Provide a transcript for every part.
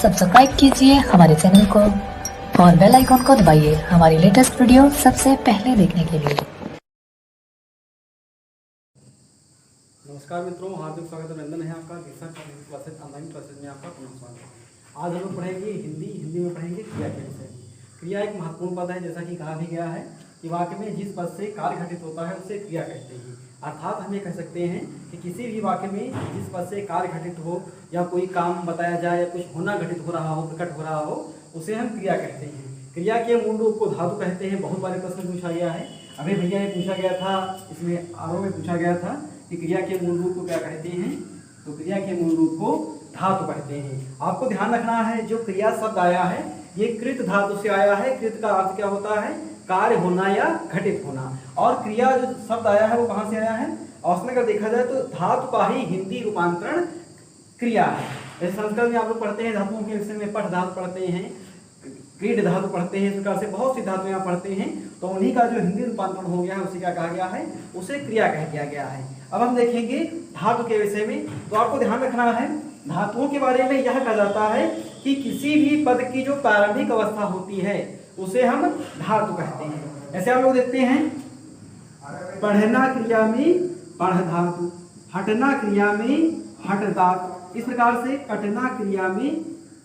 Subscribe कीजिए हमारे channel को और बेल आइकॉन को दबाइए हमारी लेटेस्ट वीडियो सबसे पहले देखने के लिए। नमस्कार मित्रों, हार्दिक स्वागत अभिनंदन है आपका दिशा क्लासेस ऑनलाइन क्लासेस में आपका पुनः स्वागत है। आज हम लोग पढ़ेंगे हिंदी में पढ़ेंगे क्रिया के विषय में। क्रिया एक महत्वपूर्ण पद है, जैसा कि कहा भी गया है कि वाक्य में जिस पद से कार्य घटित होता है उसे क्रिया कहते हैं। अर्थात हम ये कह सकते हैं कि किसी भी वाक्य में जिस पद से कार्य घटित हो या कोई काम बताया जाए या कुछ होना घटित हो रहा हो, प्रकट हो रहा हो, उसे हम क्रिया कहते हैं। क्रिया के मूल रूप को धातु कहते हैं। बहुत बार प्रश्न पूछा गया है। अभी भैया ये पूछा गया था, इसमें आरो में पूछा गया था कि क्रिया के मूल रूप को क्या कहते हैं, तो क्रिया के मूल रूप को धातु कहते हैं। आपको ध्यान रखना है, जो क्रिया शब्द आया है ये कृत धातु से आया है। कृत का अर्थ क्या होता है? कार्य होना या घटित होना। और क्रिया जो शब्द आया है वो कहाँ से आया है? और अगर देखा जाए तो धातु का ही हिंदी रूपांतरण क्रिया है। जैसे संस्कृत में आप लोग पढ़ते हैं धातुओं के विषय में, पठ धातु पढ़ते हैं, क्रीड धातु पढ़ते हैं, इस प्रकार से बहुत सी धातुएं आप पढ़ते हैं। तो उन्हीं का जो हिंदी रूपांतरण हो गया है उसे क्या कहा गया है? उसे क्रिया कह दिया गया है। अब हम देखेंगे धातु के विषय में। तो आपको ध्यान रखना है, धातुओं के बारे में यह कहा जाता है कि किसी भी पद की जो प्रारंभिक अवस्था होती है उसे हम धातु कहते हैं। ऐसे हम लोग देखते हैं, पढ़ना क्रिया में पढ़ धातु, हटना क्रिया में हट धातु, इस प्रकार से कटना क्रिया में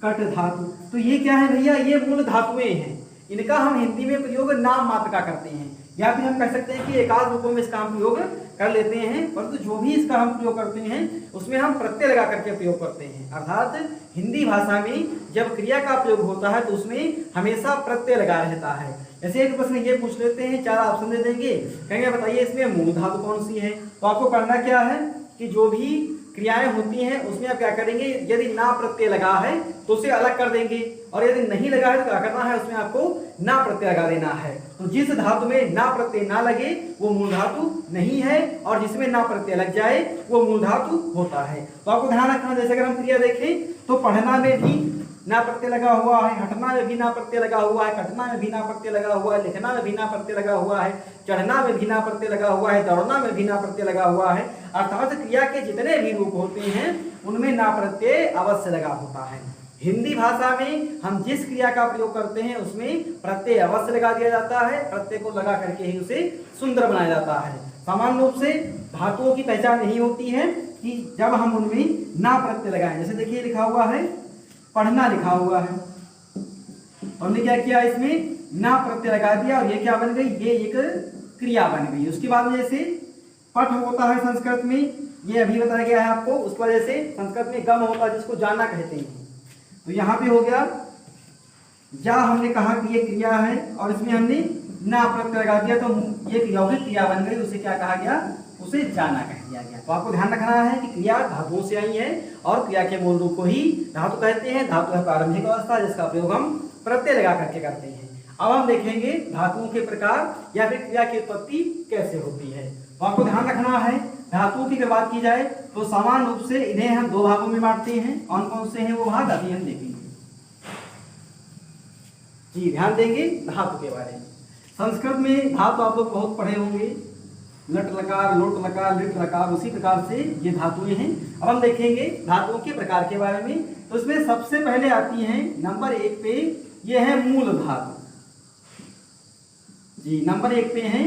कट धातु। तो ये क्या है भैया? ये मूल धातुएं हैं। इनका हम हिंदी में प्रयोग नाम मात्र का करते हैं, या फिर हम कह सकते हैं कि एकाध रूपों में इसका हम प्रयोग कर लेते हैं, परंतु जो भी इसका हम प्रयोग करते हैं उसमें हम प्रत्यय लगा करके प्रयोग करते हैं। अर्थात हिंदी भाषा में जब क्रिया का प्रयोग होता है तो उसमें हमेशा प्रत्यय लगा रहता है। जैसे एक प्रश्न ये पूछ लेते हैं, 4 ऑप्शन दे देंगे, कहेंगे बताइए इसमें मूल धातु कौन सी है। तो आपको करना क्या है कि जो भी क्रियाएं होती हैं उसमें आप क्या करेंगे, यदि ना प्रत्यय लगा है तो उसे अलग कर देंगे, और यदि नहीं लगा है तो क्या करना है, उसमें आपको ना प्रत्यय लगा देना है। तो जिस धातु में ना प्रत्यय ना लगे वो मूल धातु नहीं है, और जिसमें ना प्रत्यय लग जाए वो मूल धातु होता है। तो आपको ध्यान रखना, जैसे अगर हम क्रिया देखें तो पढ़ना में भी ना प्रत्यय लगा हुआ है, हटना में भी ना प्रत्यय लगा हुआ है, कटना में भी ना प्रत्यय लगा हुआ है, लिखना में भी ना प्रत्यय लगा हुआ है, चढ़ना में भी ना प्रत्यय लगा हुआ है, दौड़ना में भी ना प्रत्यय लगा हुआ है। अर्थात क्रिया के जितने भी रूप होते हैं उनमें ना प्रत्यय अवश्य लगा होता है। हिंदी भाषा में हम जिस क्रिया का प्रयोग करते हैं उसमें प्रत्यय अवश्य लगा दिया जाता है। प्रत्यय को लगा करके ही उसे सुंदर बनाया जाता है। सामान्य रूप से धातुओं की पहचान यही होती है कि जब हम उनमें ना प्रत्यय लगाएं। जैसे देखिए लिखा हुआ है पढ़ना, लिखा हुआ है, हमने क्या किया, इसमें ना प्रत्यय लगा दिया और ये क्या बन गई, ये एक क्रिया बन गई। उसके बाद में जैसे पठ होता है संस्कृत में, ये अभी बताया गया है आपको, उसकी वजह से संस्कृत में गम होता है जिसको जाना कहते हैं। तो यहाँ पे हो गया जा, हमने कहा कि ये क्रिया है और इसमें हमने ना प्रत्यय लगा दिया तो ये यौगिक क्रिया बन गई, उसे क्या कहा गया, उसे जाना कह दिया गया। तो आपको ध्यान रखना है कि क्रिया धातुओं से आई है और क्रिया के मूल रूप को ही धातु कहते हैं। धातु है प्रारंभिक अवस्था जिसका प्रयोग हम प्रत्यय लगा करके करते हैं। अब हम देखेंगे धातुओं के प्रकार या फिर क्रिया की उत्पत्ति कैसे होती है। तो आपको ध्यान रखना है, धातुओं की अगर बात की जाए तो सामान्य रूप से इन्हें हम 2 भागों में बांटते हैं। कौन कौन से हैं वो भाग अभी हम देखेंगे। जी ध्यान देंगे धातु के बारे में। संस्कृत में धातु आप लोग बहुत पढ़े होंगे, लट लकार, लोट लकार, लिट लकार, उसी प्रकार से ये धातुएं हैं। अब हम देखेंगे धातुओं के प्रकार के बारे में। तो इसमें सबसे पहले आती है नंबर 1 पे, ये है मूल धातु। जी नंबर 1 पे है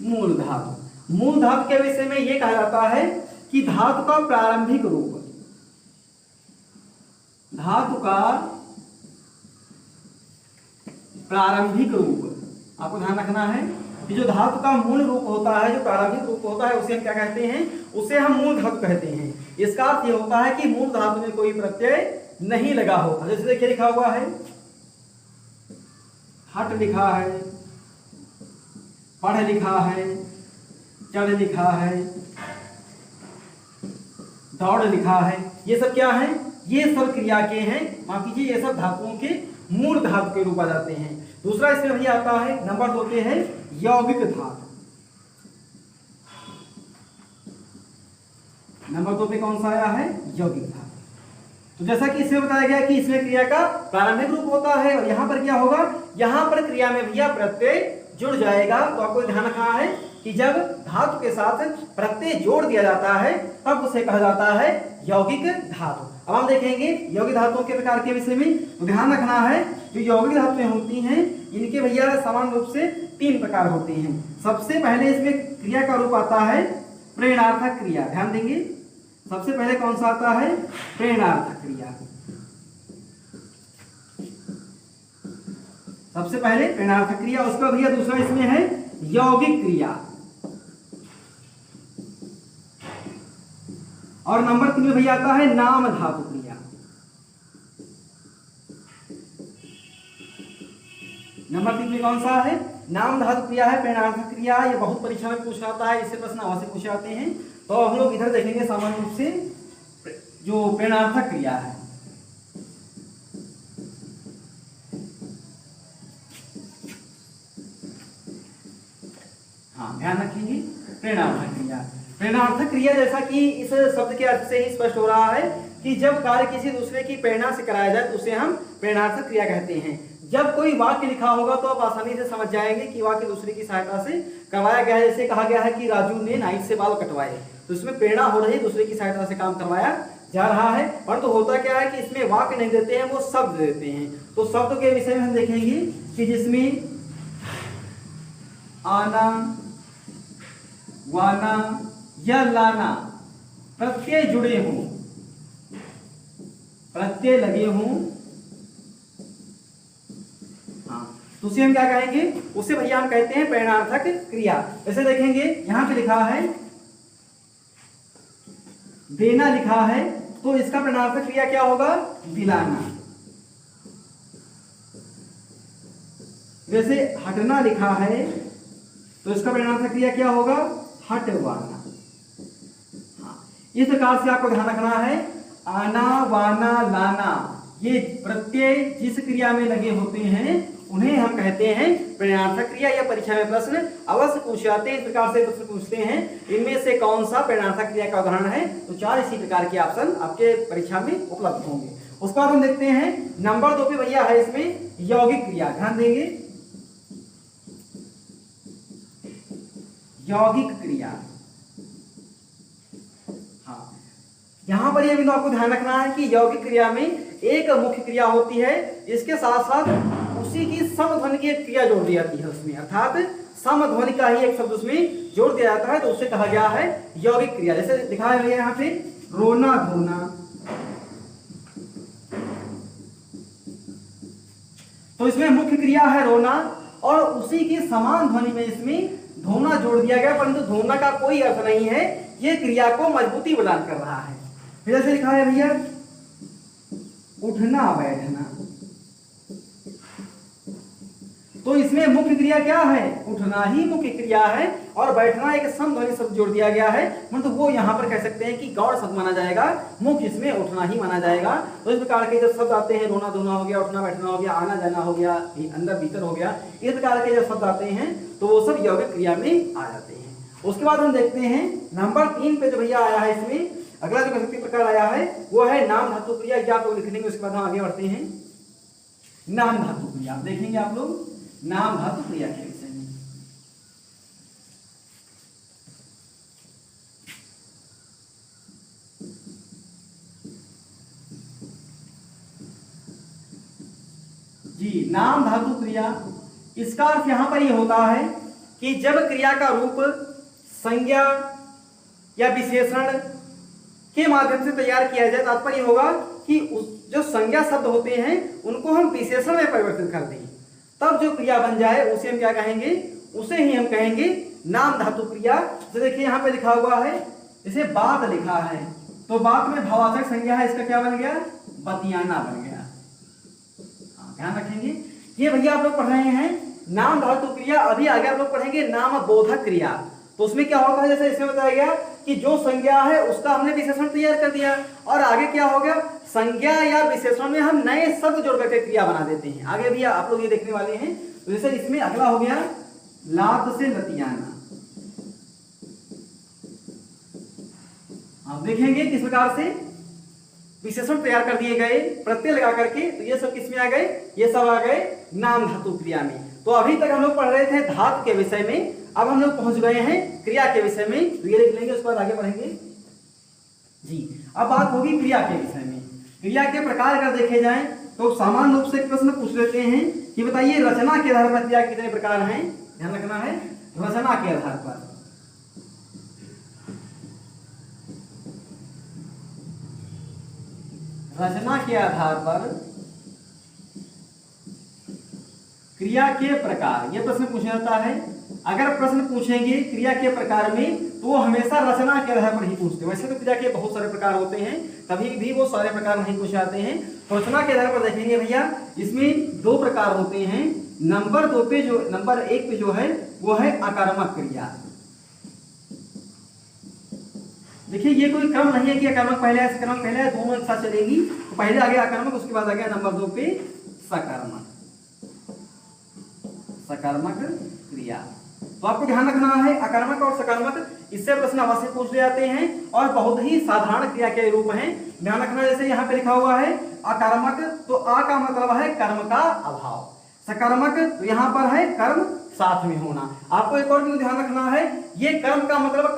मूल धातु। मूल धातु के विषय में यह कहा जाता है कि धातु का प्रारंभिक रूप, धातु का प्रारंभिक रूप, आपको ध्यान रखना है कि जो धातु का मूल रूप होता है, जो प्रारंभिक रूप होता है उसे हम क्या कहते हैं, उसे हम मूल धातु कहते हैं। इसका अर्थ यह होता है कि मूल धातु में कोई प्रत्यय नहीं लगा होता। जैसे देखिए लिखा हुआ है हट, लिखा है पढ़, लिखा है चढ़, लिखा है दौड़, लिखा है। ये सब क्या है, ये सब क्रिया के हैं, माफ कीजिए, ये सब धातुओं के मूल धातु के रूप आ जाते हैं। दूसरा इसमें भी आता है नंबर 2 पे है यौगिक धातु। नंबर 2 पे कौन सा आया है, यौगिक धातु। तो जैसा कि इसमें बताया गया कि इसमें क्रिया का प्रारंभिक रूप होता है और यहाँ पर क्या होगा, यहाँ पर क्रिया में भैया प्रत्यय जुड़ जाएगा। तो आपको ध्यान रखना है कि जब धातु के साथ प्रत्यय जोड़ दिया जाता है तब उसे कहा जाता है यौगिक धातु। अब हम देखेंगे यौगिक धातुओं के प्रकार के विषय में। तो ध्यान रखना है जो यौगिक धातुएं होती हैं इनके भैया समान रूप से 3 प्रकार होते हैं। सबसे पहले इसमें क्रिया का रूप आता है प्रेरणार्थक क्रिया। ध्यान देंगे सबसे पहले कौन सा आता है? प्रेरणार्थक क्रिया। सबसे पहले प्रेरणार्थक क्रिया, उसका भैया दूसरा इसमें है यौगिक क्रिया, और नंबर 3 में भैया आता है नाम धातु क्रिया। नंबर 3 में कौन सा है? नाम धातु क्रिया है, प्रेरणार्थक क्रिया। ये बहुत परीक्षा में पूछा जाता है, इससे प्रश्न अवश्य पूछे जाते हैं। तो हम लोग इधर देखेंगे सामान्य रूप से जो प्रेरणार्थक क्रिया है। हाँ ध्यान रखेंगे प्रेरणार्थक क्रिया। प्रेरणार्थक क्रिया जैसा कि इस शब्द के अर्थ से ही स्पष्ट हो रहा है कि जब कार्य किसी दूसरे की प्रेरणा से कराया जाए तो उसे हम प्रेरणार्थक क्रिया कहते हैं। जब कोई वाक्य लिखा होगा तो आप आसानी से समझ जाएंगे कि वाक्य दूसरे की सहायता से करवाया गया है। जैसे कहा गया है कि राजू ने नाई से बाल कटवाए, तो इसमें प्रेरणा हो रही है, दूसरे की सहायता से काम करवाया जा रहा है। परंतु होता क्या है कि इसमें वाक्य नहीं देते हैं, वो शब्द देते हैं। तो शब्द के विषय में हम देखेंगे कि जिसमें आना, वाना या लाना प्रत्यय जुड़े हों, प्रत्यय लगे हों, हाँ, तो उसे हम क्या कहेंगे? उसे भैया हम कहते हैं प्रेरणार्थक क्रिया। ऐसे देखेंगे यहां पे लिखा है देना लिखा है, तो इसका प्रेरणार्थक क्रिया क्या होगा? दिलाना। जैसे हटना लिखा है तो इसका प्रेरणार्थक क्रिया क्या होगा? हटवाना। हाँ, इस प्रकार से आपको ध्यान रखना है आना, वाना, लाना ये प्रत्यय जिस क्रिया में लगे होते हैं उन्हें हम कहते हैं प्रेरणार्थक क्रिया। या परीक्षा में प्रश्न अवश्य पूछे जाते हैं, इस प्रकार से प्रश्न पूछते हैं इनमें से कौन सा प्रेरणार्थक क्रिया का उदाहरण है। तो 4 इसी प्रकार के ऑप्शन आपके परीक्षा में उपलब्ध होंगे। उसके बाद हम देखते हैं नंबर 2 पे भैया है इसमें यौगिक क्रिया। ध्यान देंगे यौगिक क्रिया। हाँ, यहां पर यह बिंदु आपको ध्यान रखना है कि यौगिक क्रिया में एक मुख्य क्रिया होती है, इसके साथ साथ उसी की समध्वनि की एक क्रिया जोड़ दी जाती है उसमें, अर्थात समध्वनि का ही एक शब्द उसमें जोड़ दिया जाता है, तो उससे कहा गया है यौगिक क्रिया। जैसे लिखा है यहाँ पे रोना, धोना, तो इसमें मुख्य क्रिया है रोना और उसी की समान ध्वनि में इसमें धोना जोड़ दिया गया, परंतु धोना का कोई अर्थ नहीं है, ये क्रिया को मजबूती प्रदान कर रहा है। फिर जैसे लिखा है भैया उठना, बैठना, तो इसमें मुख्य क्रिया क्या है? उठना ही मुख्य क्रिया है और बैठना एक समध्वनि शब्द जोड़ दिया गया है, मतलब वो यहाँ पर कह सकते हैं कि गौड़ शब्द माना जाएगा, मुख्य इसमें उठना ही माना जाएगा। तो इस प्रकार के जब शब्द आते हैं, रोना धोना हो गया, उठना बैठना हो गया, आना जाना हो गया, अंदर भीतर हो गया, इस प्रकार के जब शब्द आते हैं तो वो सब यौगिक क्रिया में आ जाते हैं। उसके बाद हम देखते हैं नंबर 3 पे जो भैया आया है इसमें अगला जो विभक्ति प्रकार आया है वो है नाम धातु क्रिया। या आप लोग लिख लेंगे, उसके बाद हम आगे बढ़ते हैं नाम धातु क्रिया। देखेंगे आप लोग नाम धातु क्रिया के विषय में। जी, नाम धातु क्रिया, इसका अर्थ यहां पर यह होता है कि जब क्रिया का रूप संज्ञा या विशेषण के माध्यम से तैयार किया जाए, तात्पर्य होगा कि जो संज्ञा शब्द होते हैं उनको हम विशेषण में परिवर्तित कर दें, तब जो क्रिया बन जाए उसे हम क्या कहेंगे? उसे ही हम कहेंगे नाम धातु क्रिया। तो देखिए यहाँ पे लिखा हुआ है, इसे बात लिखा है, तो बात में भाववाचक संज्ञा है, इसका क्या बन गया? बतियाना बन गया। ध्यान रखेंगे, ये भैया आप लोग पढ़ रहे हैं नाम धातु क्रिया। अभी आगे आप लोग पढ़ेंगे नाम बोधक क्रिया। तो उसमें क्या होगा? जैसे इसमें बताया गया कि जो संज्ञा है उसका हमने विशेषण तैयार कर दिया, और आगे क्या हो गया? संज्ञा या विशेषण में हम नए शब्द जोड़ करके क्रिया बना देते हैं। आगे भी आप लोग ये देखने वाले हैं। तो जैसे इसमें अगला हो गया लात से लतियाना। आप देखेंगे किस प्रकार से विशेषण तैयार कर दिए गए प्रत्यय लगा करके, तो ये सब किसमें आ गए? ये सब आ गए नाम धातु क्रिया में। तो अभी तक हम लोग पढ़ रहे थे धातु के विषय में, अब हम लोग पहुंच गए हैं क्रिया के विषय में। तो ये लिख लेंगे, उसके बाद आगे बढ़ेंगे जी। अब बात होगी क्रिया के विषय में। क्रिया के प्रकार अगर देखे जाएं तो सामान्य रूप से एक प्रश्न पूछ लेते हैं कि बताइए रचना के आधार पर क्रिया के कितने प्रकार हैं। ध्यान रखना है, रचना के आधार पर। रचना के आधार पर क्रिया के प्रकार, यह प्रश्न पूछा जाता है। अगर प्रश्न पूछेंगे क्रिया के प्रकार में तो हमेशा रचना के आधार पर ही पूछते हैं। वैसे तो क्रिया के बहुत सारे प्रकार होते हैं, कभी भी वो सारे प्रकार नहीं पूछे जाते हैं। तो रचना के आधार पर देखेंगे भैया, इसमें दो प्रकार होते हैं। नंबर 2 पे जो नंबर 1 पे जो है वो है अकर्मक क्रिया। देखिए ये कोई क्रम नहीं है कि अकर्मक पहले है सकर्मक पहले है, दोनों एक साथ चलेगी। तो पहले आ गया अकर्मक, उसके बाद आ गया नंबर 2 पे सकर्मक, सकर्मक क्रिया। तो आपको ध्यान रखना है अकर्मक और सकर्मक, इससे प्रश्न अवश्य पूछ ले जाते हैं और बहुत ही साधारण क्रिया के रूप हैं। ध्यान रखना, जैसे यहाँ पे लिखा हुआ है अकर्मक, तो आ का मतलब है कर्म का अभाव। सकर्मक तो यहाँ पर है कर्म साथ में होना। आपको एक और भी ध्यान रखना है, ये कर्म का मतलब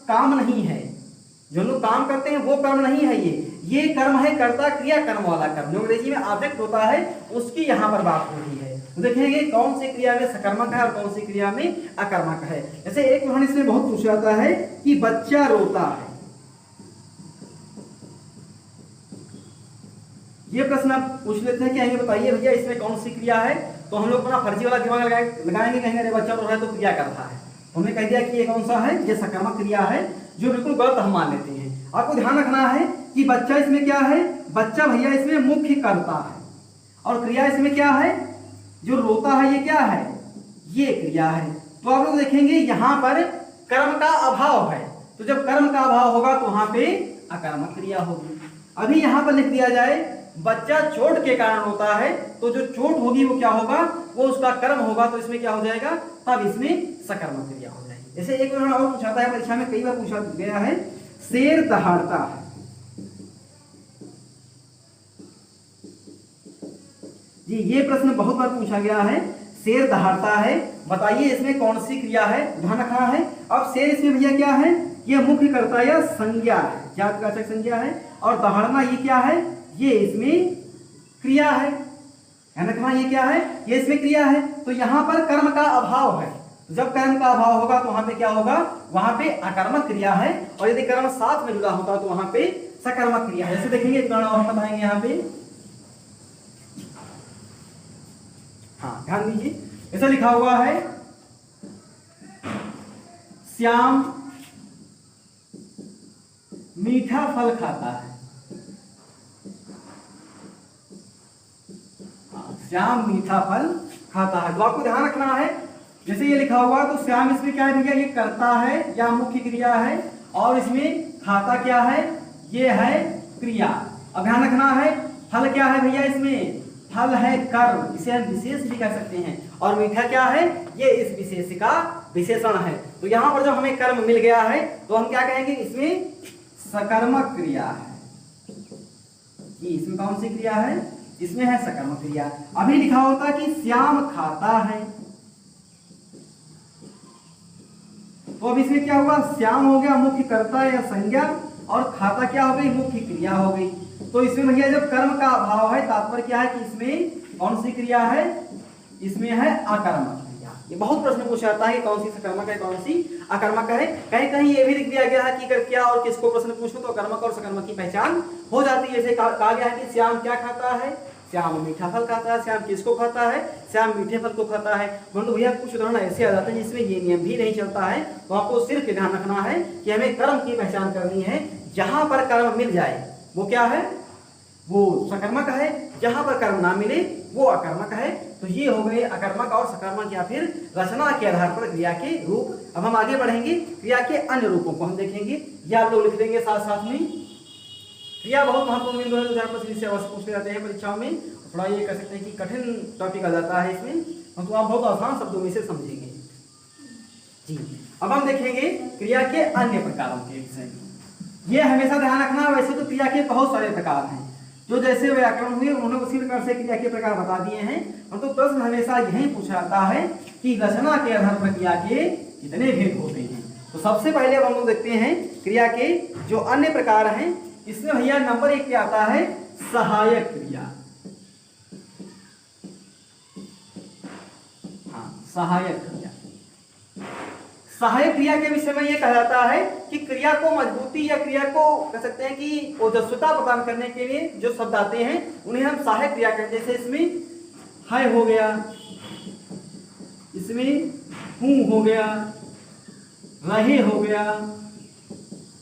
काम नहीं है। जो लोग काम करते हैं वो कर्म नहीं है, ये कर्म है कर्ता क्रिया कर्म वाला कर्म, जो अंग्रेजी में ऑब्जेक्ट होता है, उसकी यहाँ पर बात हो रही है। तो देखेंगे कौन सी क्रिया में सकर्मक है और कौन सी क्रिया में अकर्मक है। जैसे एक उदाहरण इसमें बहुत पूछा जाता है कि बच्चा रोता है। ये प्रश्न आप पूछ लेते हैं कि आइए बताइए भैया इसमें कौन सी क्रिया है। तो हम लोग अपना फर्जी वाला दिमाग लगाएंगे, कहेंगे अरे बच्चा रो रहा है तो क्रिया कर रहा है। हमने कह दिया कि ये कौन सा है, ये सकर्मक क्रिया है, जो बिल्कुल गलत हम मान लेते हैं। आपको ध्यान रखना है कि बच्चा इसमें क्या है, बच्चा भैया इसमें मुख्य कर्ता है, और क्रिया इसमें क्या है, जो रोता है ये क्या है, ये क्रिया है। तो आप लोग देखेंगे यहाँ पर कर्म का अभाव है, तो जब कर्म का अभाव होगा तो वहां पे अकर्मक क्रिया होगी। अभी यहाँ पर लिख दिया जाए बच्चा चोट के कारण रोता है, तो जो चोट होगी वो क्या होगा, वो उसका कर्म होगा, तो इसमें क्या हो जाएगा, तब इसमें सकर्मक क्रिया हो जाएगी। जैसे एक उदाहरण और पूछा है परीक्षा में, कई बार पूछा गया है, शेर दहाड़ता है। जी ये प्रश्न बहुत बार पूछा गया है, शेर दहाड़ता है, बताइए इसमें कौन सी क्रिया है। ध्यान रखना है, अब शेर इसमें भैया क्या है, ये मुख्य कर्ता या संज्ञा है, जातवाचक संज्ञा है, और दहाड़ना ये क्या है, ये इसमें क्रिया है। ध्यान रखना ये क्या है, ये इसमें क्रिया है। तो यहाँ पर कर्म का अभाव है, जब कर्म का अभाव होगा तो वहां पे क्या होगा, वहां पे अकर्मक क्रिया है, और यदि कर्म साथ में जुड़ा होता तो वहां पे सकर्मक क्रिया है। जैसे देखेंगे हम बताएंगे यहाँ पे, हाँ ध्यान दीजिए, ऐसा लिखा हुआ है श्याम मीठा फल खाता है। श्याम मीठा फल खाता है, तो आपको ध्यान रखना है, जैसे ये लिखा हुआ तो श्याम इसमें क्या है भैया, ये कर्ता है या मुख्य क्रिया है, और इसमें खाता क्या है, ये है क्रिया। अब ध्यान रखना है फल क्या है भैया, इसमें फल है कर्म, इसे हम विशेष भी कह सकते हैं, और मीठा क्या है, ये इस विशेष का विशेषण है। तो यहाँ पर जब हमें कर्म मिल गया है तो हम क्या कहेंगे, इसमें सकर्मक क्रिया है। इसमें कौन सी क्रिया है, इसमें है सकर्मक क्रिया। अभी लिखा होता कि श्याम खाता है, तो अब इसमें क्या हुआ, श्याम हो गया मुख्य कर्ता या संज्ञा, और खाता क्या हो गई, मुख्य क्रिया हो गई। तो इसमें भैया जब कर्म का अभाव है, तात्पर्य क्या है कि इसमें कौन सी क्रिया है, इसमें है अकर्मक क्रिया। ये बहुत प्रश्न पूछा जाता है कि कौन सी सकर्मक है, कौन सी अकर्मक है। कहीं कहीं ये भी लिख दिया गया है कि अगर क्या और किसको प्रश्न पूछो तो अकर्मक और सकर्मक की पहचान हो जाती है। जैसे कहा गया है कि श्याम क्या खाता है, श्याम मीठा फल खाता है। श्याम किसको खाता है, श्याम मीठे फल को खाता है। परंतु भैया कुछ उदाहरण ऐसे आ जाते हैं जिसमें ये नियम भी नहीं चलता है, तो आपको सिर्फ ध्यान रखना है कि हमें कर्म की पहचान करनी है। जहां पर कर्म मिल जाए वो क्या है, वो सकर्मक है, जहां पर कर्म ना मिले वो अकर्मक है। तो ये हो गए अकर्मक और सकर्मक या फिर रचना के आधार पर क्रिया के रूप। अब हम आगे बढ़ेंगे, क्रिया के अन्य रूपों को हम देखेंगे, या आप लोग लिख देंगे साथ साथ में। क्रिया बहुत महत्वपूर्ण बिंदु है, से अवश्य पूछे जाते हैं परीक्षाओं में। थोड़ा ये कह सकते हैं कि कठिन टॉपिक आ जाता है इसमें, तो आप बहुत आसान शब्दों में से समझेंगे जी। अब हम देखेंगे क्रिया के अन्य प्रकारों के विषय में। ये हमेशा ध्यान रखना, वैसे तो क्रिया के बहुत सारे प्रकार हैं, जो जैसे व्याकरण हुए उन्होंने उसी प्रकार से क्रिया के प्रकार बता दिए हैं। तो प्रश्न हमेशा यही पूछा जाता है कि रचना के आधार पर क्रिया के कितने भेद होते हैं। तो सबसे पहले हम लोग देखते हैं क्रिया के जो अन्य प्रकार हैं। इसमें भैया नंबर 1 पे आता है सहायक क्रिया। हाँ, सहायक क्रिया। सहायक क्रिया के विषय में यह कहा जाता है कि क्रिया को मजबूती या क्रिया को कह सकते हैं कि ओजस्विता प्रदान करने के लिए जो शब्द आते हैं उन्हें हम सहायक क्रिया कहते हैं। जैसे इसमें है हो गया, इसमें हूं हो गया, रहे हो गया,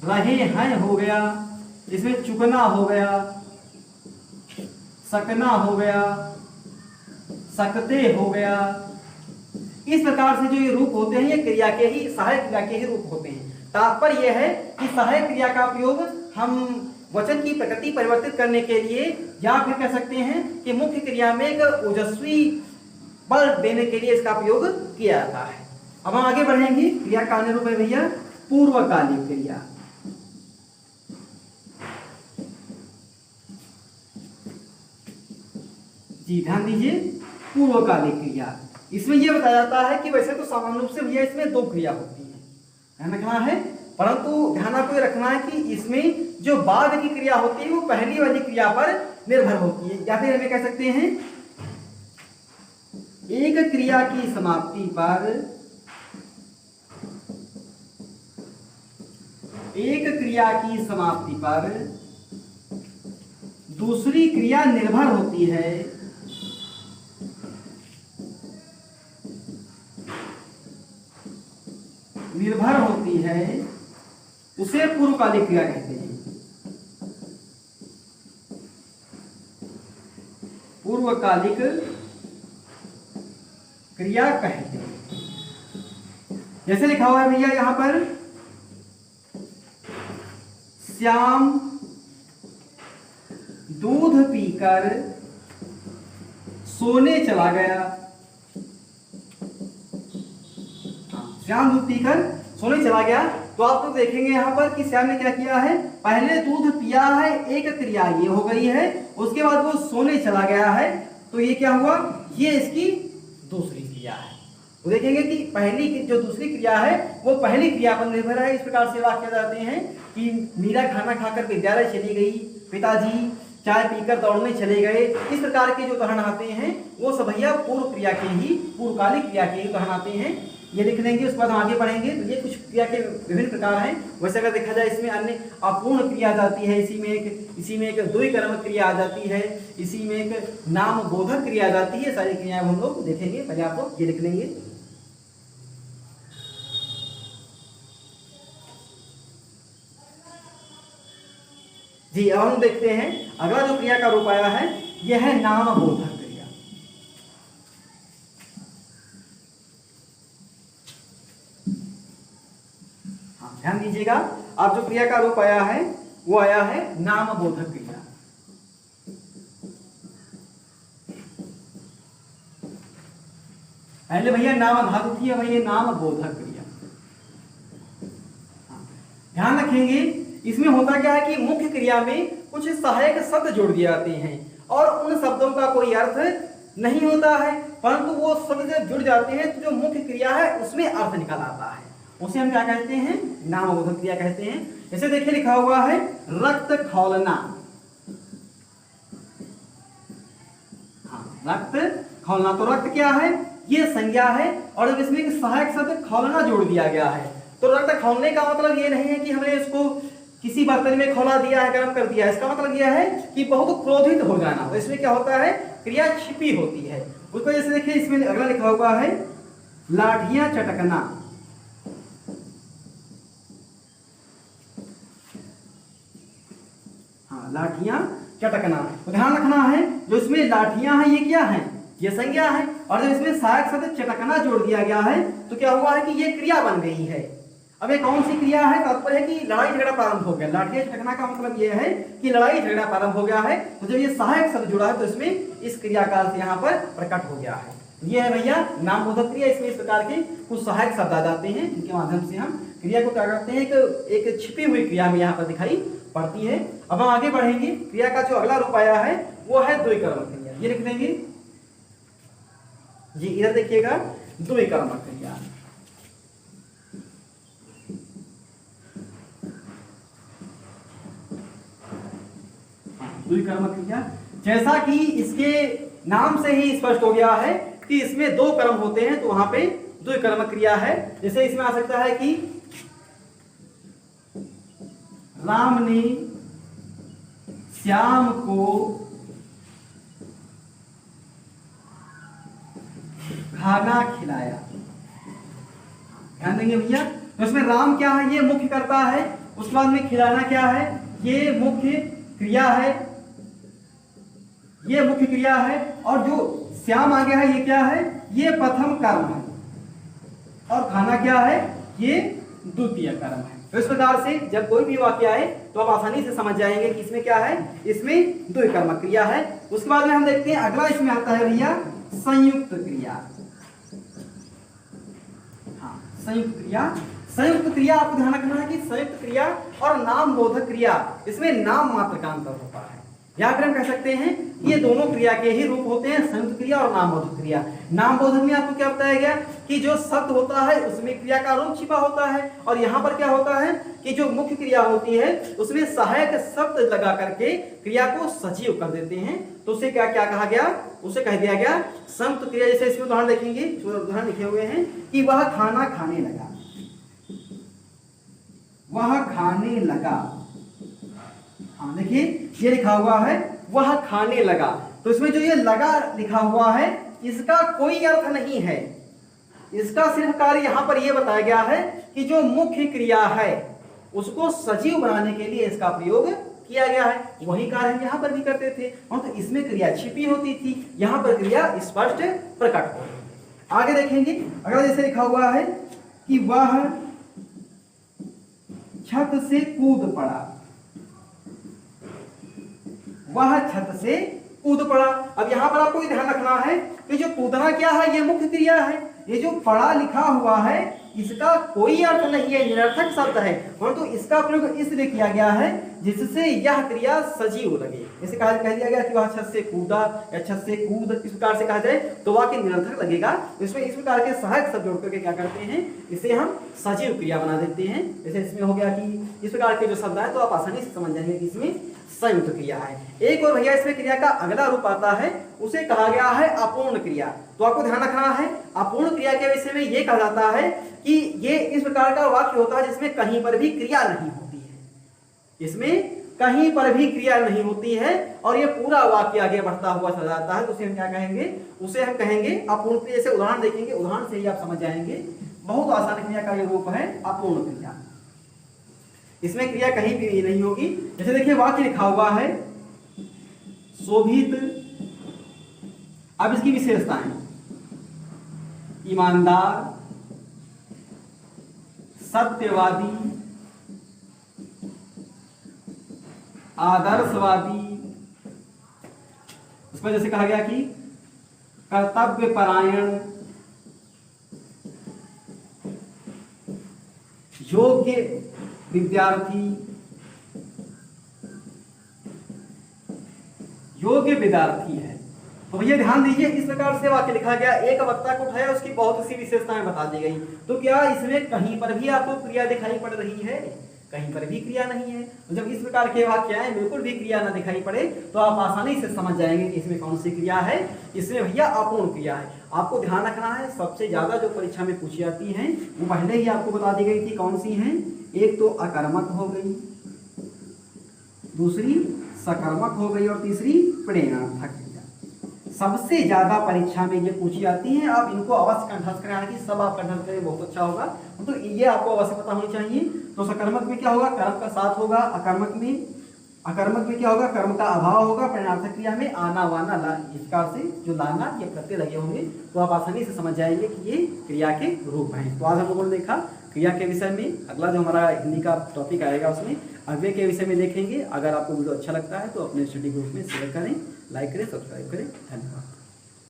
रहे हैं हो गया, इसमें चुकना हो गया, सकना हो गया, सकते हो गया। इस प्रकार से जो ये रूप होते हैं ये क्रिया के ही, सहायक क्रिया के ही रूप होते हैं। तात्पर्य यह है कि सहायक क्रिया का उपयोग हम वचन की प्रकृति परिवर्तित करने के लिए या फिर कह सकते हैं कि मुख्य क्रिया में एक ओजस्वी बल देने के लिए इसका उपयोग किया जाता है। अब हम आगे बढ़ेंगे। क्रिया का अन्य रूप है भैया पूर्वकालिक क्रिया। जी ध्यान दीजिए, पूर्वकालिक क्रिया। इसमें यह बताया जाता है कि वैसे तो सामान्य रूप से भैया इसमें दो क्रिया होती है, ध्यान रखना है, परंतु ध्यान आपको रखना है कि इसमें जो बाद की क्रिया होती है वो पहली वाली क्रिया पर निर्भर होती है। या फिर हमें कह सकते हैं एक क्रिया की समाप्ति पर, एक क्रिया की समाप्ति पर दूसरी क्रिया निर्भर होती है, निर्भर होती है, उसे पूर्वकालिक क्रिया कहते हैं। पूर्वकालिक क्रिया कहते हैं। जैसे लिखा हुआ है भैया यहां पर, श्याम दूध पीकर सोने चला गया। श्याम दूध पीकर सोने चला गया, तो आप लोग देखेंगे यहां पर कि श्याम ने क्या किया है, पहले दूध पिया है, एक क्रिया ये हो गई है, उसके बाद वो सोने चला गया है, तो ये क्या हुआ, ये इसकी दूसरी क्रिया है। वो देखेंगे कि पहली की जो दूसरी क्रिया है वो पहली क्रिया पर निर्भर है। इस प्रकार से वाक्य जाते हैं कि मीरा खाना खाकर विद्यालय चली गई, पिताजी चाय पीकर दौड़ने चले गए। इस प्रकार के जो उदाहरण आते हैं वो सब भैया पूर्व क्रिया के ही, पूर्वकालिक क्रिया के ही उदाहरण आते हैं। ये लिख लेंगे, उसके बाद हम आगे बढ़ेंगे। तो ये कुछ क्रिया के विभिन्न प्रकार हैं। वैसे अगर देखा जाए इसमें अन्य अपूर्ण क्रिया आ जाती है, इसी में एक द्विकर्मक क्रिया आ जाती है, इसी में एक नाम बोधक क्रिया आ जाती है। सारी क्रियाएं हम लोग देखेंगे। पहले आप लोग ये लिख लेंगे। जी अब हम देखते हैं अगला जो क्रिया का रूप आया है यह है नाम बोधक क्रिया। हाँ ध्यान दीजिएगा, अब जो क्रिया का रूप आया है वो आया है नाम बोधक क्रिया। पहले भैया नाम धातु थी, भैया नाम बोधक क्रिया। ध्यान रखेंगे इसमें होता क्या है कि मुख्य क्रिया में कुछ सहायक शब्द जोड़ दिए जाते हैं और उन शब्दों का कोई अर्थ नहीं होता है, परंतु वो शब्द जब जुड़ जाते हैं तो जो मुख्य क्रिया है उसमें अर्थ निकल आता है। उसे हम क्या कहते हैं, नामबोधक क्रिया कहते हैं। जैसे देखिए लिखा हुआ है रक्त खौलना। हाँ, रक्त खौलना, तो रक्त क्या है, ये संज्ञा है और जब इसमें एक सहायक शब्द खौलना जोड़ दिया गया है तो रक्त खौलने का मतलब ये नहीं है कि हमने इसको किसी बर्तन में खौला दिया है, गर्म कर दिया है। इसका मतलब यह है कि बहुत क्रोधित हो जाना। तो इसमें क्या होता है, क्रिया छिपी होती है उसको। जैसे देखिए इसमें अगला लिखा हुआ है लाठियां चटकना। हाँ, लाठियां चटकना। तो ध्यान रखना है जो इसमें लाठियां हैं ये क्या है, ये संज्ञा है, और जब इसमें सहायक शब्द चटकना जोड़ दिया गया है तो क्या हुआ है कि ये क्रिया बन गई है। अब ये कौन सी क्रिया है, तात्पर्य है कि लड़ाई झगड़ा प्रारंभ हो गया। लाठियां चटकना का मतलब ये है कि लड़ाई झगड़ा प्रारंभ हो गया है। तो जब ये सहायक शब्द जुड़ा है तो इसमें इस क्रिया का अर्थ यहाँ पर प्रकट हो गया है। ये है भैया नामबोधक क्रिया। इसमें इस प्रकार के कुछ सहायक शब्द आ जाते हैं जिनके माध्यम से हम क्रिया को क्या करते हैं, एक छिपी हुई क्रिया में यहाँ पर दिखाई पड़ती है। अब हम आगे बढ़ेंगे। क्रिया का जो अगला रूप आया है वो है द्विकर्मक क्रिया। ये लिख देंगे जी, इधर देखिएगा द्विकर्मक क्रिया। द्विकर्मक क्रिया। जैसा कि इसके नाम से ही स्पष्ट हो गया है कि इसमें दो कर्म होते हैं, तो वहां पे द्विकर्मक क्रिया है। जैसे इसमें आ सकता है कि राम ने श्याम को खाना खिलाया। ध्यान देंगे भैया, तो इसमें राम क्या है, ये मुख्य कर्ता है। उसके बाद में खिलाना क्या है, ये मुख्य क्रिया है, ये मुख्य क्रिया है। और जो श्याम आ गया है, ये क्या है, ये प्रथम कर्म है। और खाना क्या है, ये द्वितीय कर्म है। तो इस प्रकार से जब कोई भी वाक्य आए तो आप आसानी से समझ जाएंगे कि इसमें क्या है, इसमें द्विकर्मक क्रिया है। उसके बाद में हम देखते हैं अगला इसमें आता है भैया संयुक्त क्रिया। हाँ, संयुक्त क्रिया। संयुक्त क्रिया आपको ध्यान रखना है कि संयुक्त क्रिया और नाम बोधक क्रिया, इसमें नाम मात्र का अंतर होता है। या फिर हम कह सकते हैं ये दोनों क्रिया के ही रूप होते हैं, संयुक्त क्रिया और नाम बोधक क्रिया। नाम बोधक में आपको क्या बताया गया कि जो शब्द होता है उसमें क्रिया का रूप छिपा होता है, और यहाँ पर क्या होता है कि जो मुख्य क्रिया होती है उसमें सहायक शब्द लगा करके क्रिया को सजीव कर देते हैं। तो उसे क्या क्या कहा गया, उसे कह दिया गया संयुक्त क्रिया। जैसे इसमें उदाहरण देखेंगे, उदाहरण लिखे हुए हैं कि वह खाना खाने लगा, वह खाने लगा। हाँ देखिए ये लिखा हुआ है वह खाने लगा, तो इसमें जो ये लगा लिखा हुआ है इसका कोई अर्थ नहीं है। इसका सिर्फ कार्य यहां पर यह बताया गया है कि जो मुख्य क्रिया है उसको सजीव बनाने के लिए इसका प्रयोग किया गया है। वही कार्य हम यहां पर भी करते थे, और तो इसमें क्रिया छिपी होती थी, यहां पर क्रिया स्पष्ट प्रकट हो। आगे देखेंगे अगला, जैसे लिखा हुआ है कि वह छत से कूद पड़ा, वह छत से कूद पड़ा। अब यहां पर आपको ध्यान रखना है कि जो कूदना क्या है, ये मुख्य क्रिया है। ये जो पड़ा लिखा हुआ है इसका कोई अर्थ नहीं है, निरर्थक शब्द है, परंतु इसका प्रयोग इसलिए किया गया है जिससे यह क्रिया सजीव लगे। जैसे कह दिया गया कि वह छत से कूदा या छत से कूद, इस प्रकार से कहा जाए तो वाक्य निरर्थक लगेगा। इसमें इस प्रकार के सहायक शब्द जोड़ करके क्या करते हैं, इसे हम सजीव क्रिया बना देते हैं। जैसे इसमें हो गया कि इस प्रकार के जो शब्द आए तो आप आसानी से समझ जाएंगे कि इसमें संयुक्त क्रिया है। एक और भैया इसमें क्रिया का अगला रूप आता है, उसे कहा गया है अपूर्ण क्रिया। तो आपको ध्यान रखना है अपूर्ण क्रिया के विषय में यह कहा जाता है कि ये इस प्रकार का वाक्य होता है जिसमें कहीं पर भी क्रिया नहीं होती है, इसमें कहीं पर भी क्रिया नहीं होती है और ये पूरा वाक्य आगे बढ़ता हुआ चला जाता है। तो उसे हम क्या कहेंगे, उसे हम कहेंगे अपूर्ण क्रिया। जैसे उदाहरण देखेंगे, उदाहरण से ही आप समझ जाएंगे। बहुत आसान क्रिया का ये रूप है अपूर्ण क्रिया, इसमें क्रिया कहीं भी नहीं होगी। जैसे देखिए वाक्य लिखा हुआ है शोभित। अब इसकी विशेषताएं, ईमानदार, सत्यवादी, आदर्शवादी। उसमें जैसे कहा गया कि कर्तव्य परायण, योग्य विद्यार्थी, योग्य विद्यार्थी है। तो भैया ध्यान दीजिए, इस प्रकार से वाक्य लिखा गया, एक वक्ता को उठाया, उसकी बहुत सी विशेषताएं बता दी गई। तो क्या इसमें कहीं पर भी आपको क्रिया दिखाई पड़ रही है? कहीं पर भी क्रिया नहीं है। तो जब इस प्रकार के वाक्य आए, बिल्कुल भी क्रिया ना दिखाई पड़े, तो आप आसानी से समझ जाएंगे कि इसमें कौन सी क्रिया है। इसमें भैया अपूर्ण क्रिया है। आपको ध्यान रखना है, सबसे ज्यादा जो परीक्षा में पूछी जाती है वो पहले ही आपको बता दी गई थी कौन सी है। एक तो अकर्मक हो गई, दूसरी सकर्मक हो गई और तीसरी प्रेरणार्थक। सबसे ज्यादा परीक्षा में ये पूछी जाती है। आप इनको अवश्य कंठस्थ कराना कि सब आप कंठस्थ करें, बहुत अच्छा होगा। तो ये आपको अवश्य पता होनी चाहिए। तो सकर्मक में क्या होगा, कर्म का साथ होगा। अकर्मक में क्या होगा, कर्म का अभाव होगा। प्रेरणार्थक क्रिया में आना वाना ला, इस प्रकार से जो लाना ये प्रत्यय लगे होंगे, तो आप आसानी से समझ जाएंगे कि ये क्रिया के रूप हैं। तो आज हम लोगों ने देखा क्रिया के विषय में। अगला जो हमारा हिंदी का टॉपिक आएगा उसमें अव्यय के विषय में देखेंगे। अगर आपको वीडियो अच्छा लगता है तो अपने स्टडी ग्रुप में शेयर करें, लाइक करें, सब्सक्राइब करें। धन्यवाद।